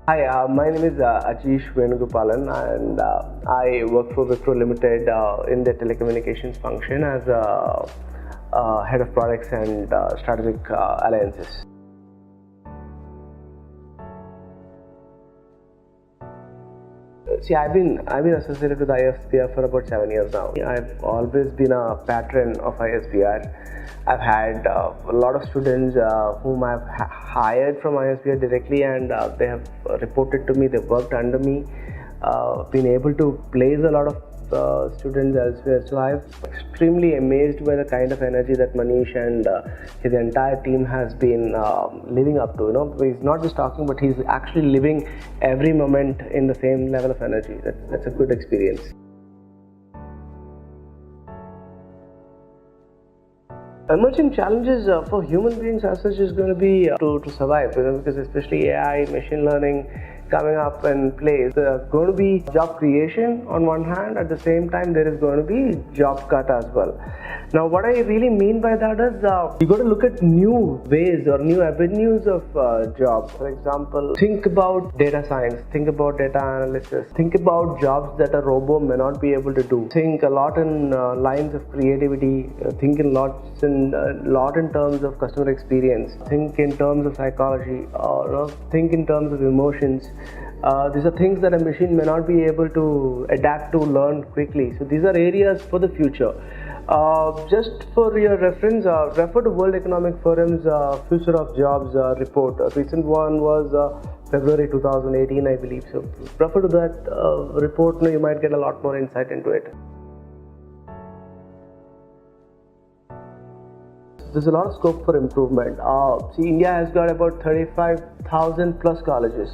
Hi, my name is Ajeesh Venugopaln, and I work for Wipro Limited in the telecommunications function as head of products and strategic alliances. See, I've been associated with ISBR for about 7 years now. I've always been a patron of ISBR. I've had a lot of students whom I've hired from ISBR directly, and they have reported to me. They've worked under me. Been able to place a lot of students elsewhere. So I'm extremely amazed by the kind of energy that Manish and his entire team has been living up to. He's not just talking, but he's actually living every moment in the same level of energy. That's a good experience. Emerging challenges for human beings as such is going to be to survive, because especially AI, machine learning coming up in place. There's going to be job creation on one hand, at the same time there is going to be job cut as well. Now what I really mean by that is you got to look at new ways or new avenues of jobs. For example, think about data science, think about data analysis, think about jobs that a robot may not be able to do. Think a lot in lines of creativity, think in lot in terms of customer experience, think in terms of psychology, think in terms of emotions. These are things that a machine may not be able to adapt to, learn quickly. So these are areas for the future. Just for your reference, refer to World Economic Forum's Future of Jobs report. A recent one was February 2018, I believe. So refer to that report. You might get a lot more insight into it. There's a lot of scope for improvement. See, India has got about 35,000 plus colleges,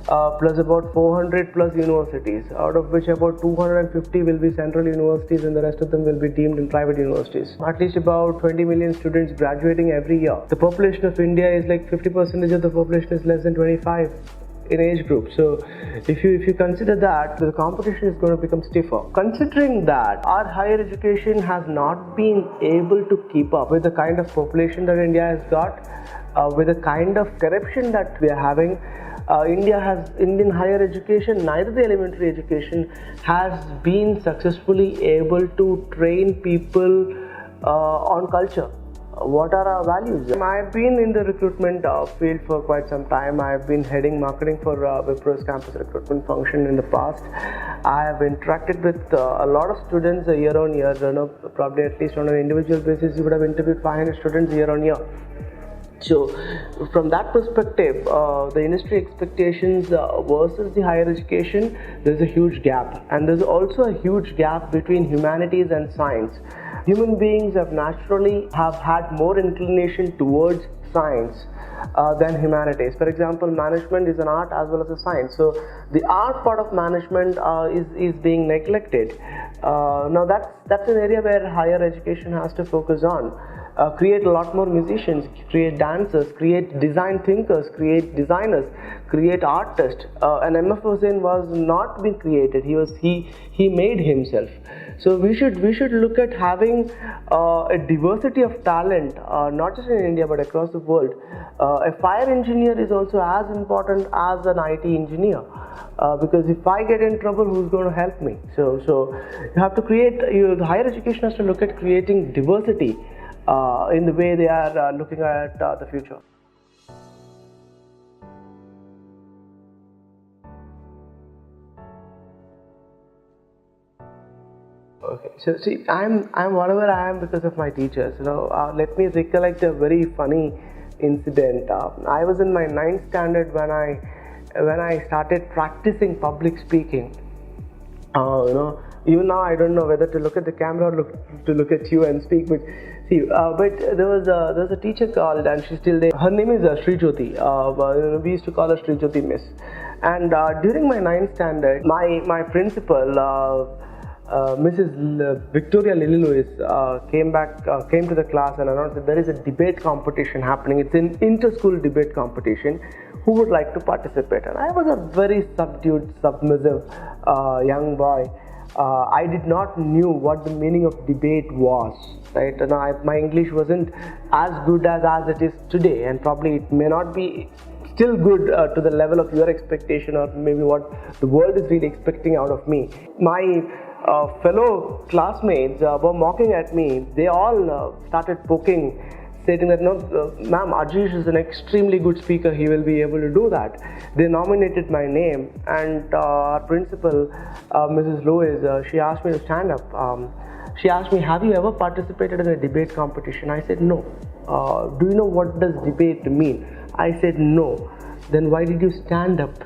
plus about 400 plus universities, out of which about 250 will be central universities and the rest of them will be deemed in private universities. At least about 20 million students graduating every year. The population of India is like 50% of the population is less than 25 in age group. So if you consider that, the competition is going to become stiffer. Considering that our higher education has not been able to keep up with the kind of population that India has got, with the kind of corruption that we are having, Indian higher education, neither the elementary education has been successfully able to train people on culture. What are our values? I've been in the recruitment field for quite some time. I've been heading marketing for Wipro's campus recruitment function in the past. I have interacted with a lot of students year on year. Probably at least on an individual basis, you would have interviewed 500 students year on year. So from that perspective, the industry expectations versus the higher education, there's a huge gap, and there's also a huge gap between humanities and science. Human beings have naturally had more inclination towards science than humanities. For example, management is an art as well as a science. So the art part of management is being neglected. Now that's an area where higher education has to focus on. Create a lot more musicians, create dancers, create design thinkers, create designers, create artists. And MF Hussain was not being created. He made himself. So we should look at having a diversity of talent, not just in India but across the world. A fire engineer is also as important as an IT engineer, because if I get in trouble, who's going to help me? So you have to create. The higher education has to look at creating diversity in the way they are looking at the future. Okay, so see, I'm whatever I am because of my teachers. Let me recollect a very funny incident. I was in my 9th standard when I started practicing public speaking. Even now I don't know whether to look at the camera or to look at you and speak. But see, but there was a teacher called, and she's still there. Her name is Sri Jyoti. We used to call her Sri Jyoti Miss. And during my 9th standard, my principal, Mrs. Victoria Lily Lewis, came to the class and announced that there is a debate competition happening. It's an inter-school debate competition. Who would like to participate? And I was a very subdued, submissive young boy. I did not knew what the meaning of debate was. Right? My English wasn't as good as it is today, and probably it may not be still good to the level of your expectation, or maybe what the world is really expecting out of me. My fellow classmates were mocking at me. They all started poking, stating that, no, ma'am, Ajeesh is an extremely good speaker, he will be able to do that. They nominated my name, and our principal, Mrs. Lewis, she asked me to stand up. She asked me, have you ever participated in a debate competition? I said, no. Do you know what does debate mean? I said, no. Then why did you stand up?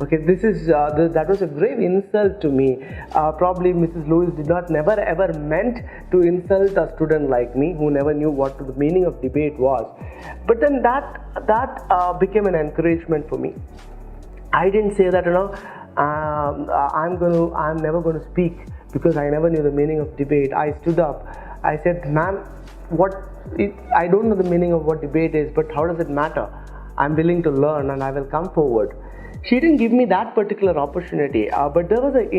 Okay, that was a grave insult to me. Probably Mrs. Lewis did not never ever meant to insult a student like me who never knew what the meaning of debate was. But then that became an encouragement for me. I didn't say that, I'm never going to speak because I never knew the meaning of debate. I stood up. I said, ma'am, I don't know the meaning of what debate is, but how does it matter? I'm willing to learn and I will come forward. She didn't give me that particular opportunity, but there was an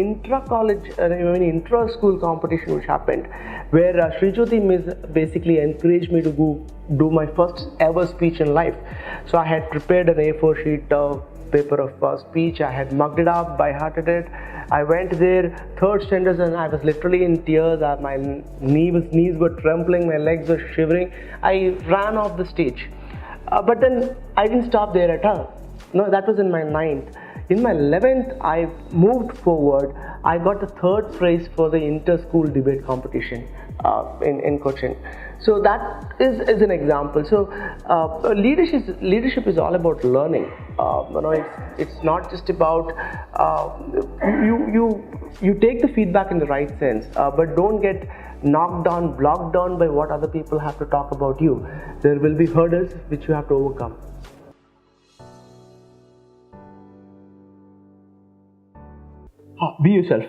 intra-school competition which happened, where Srijyoti Miss basically encouraged me to go do my first ever speech in life. So I had prepared an A4 sheet paper of speech. I had mugged it up, by hearted it. I went there, third standards, and I was literally in tears. My knees were trembling, my legs were shivering. I ran off the stage. But then I didn't stop there at all. No, that was in my 9th. In my 11th, I moved forward. I got the 3rd prize for the inter-school debate competition in Cochin. So that is an example. So leadership is all about learning. It's not just about you take the feedback in the right sense, but don't get knocked down, blocked down by what other people have to talk about you. There will be hurdles which you have to overcome. Be yourself.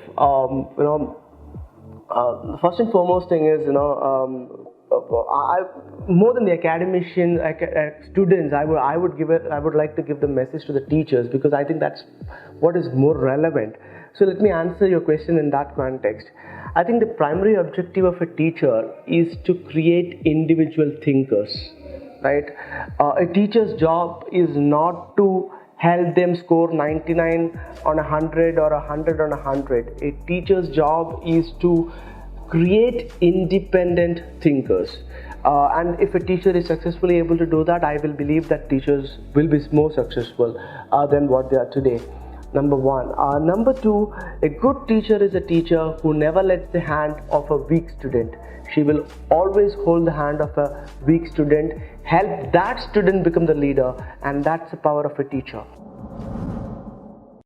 First and foremost thing is, more than the academician students, I would like to give the message to the teachers, because I think that's what is more relevant. So let me answer your question in that context. I think the primary objective of a teacher is to create individual thinkers, right? A teacher's job is not to help them score 99 on 100 or 100 on 100. A teacher's job is to create independent thinkers. And if a teacher is successfully able to do that, I will believe that teachers will be more successful than what they are today. Number one. Number two, a good teacher is a teacher who never lets the hand of a weak student. She will always hold the hand of a weak student, help that student become the leader, and that's the power of a teacher.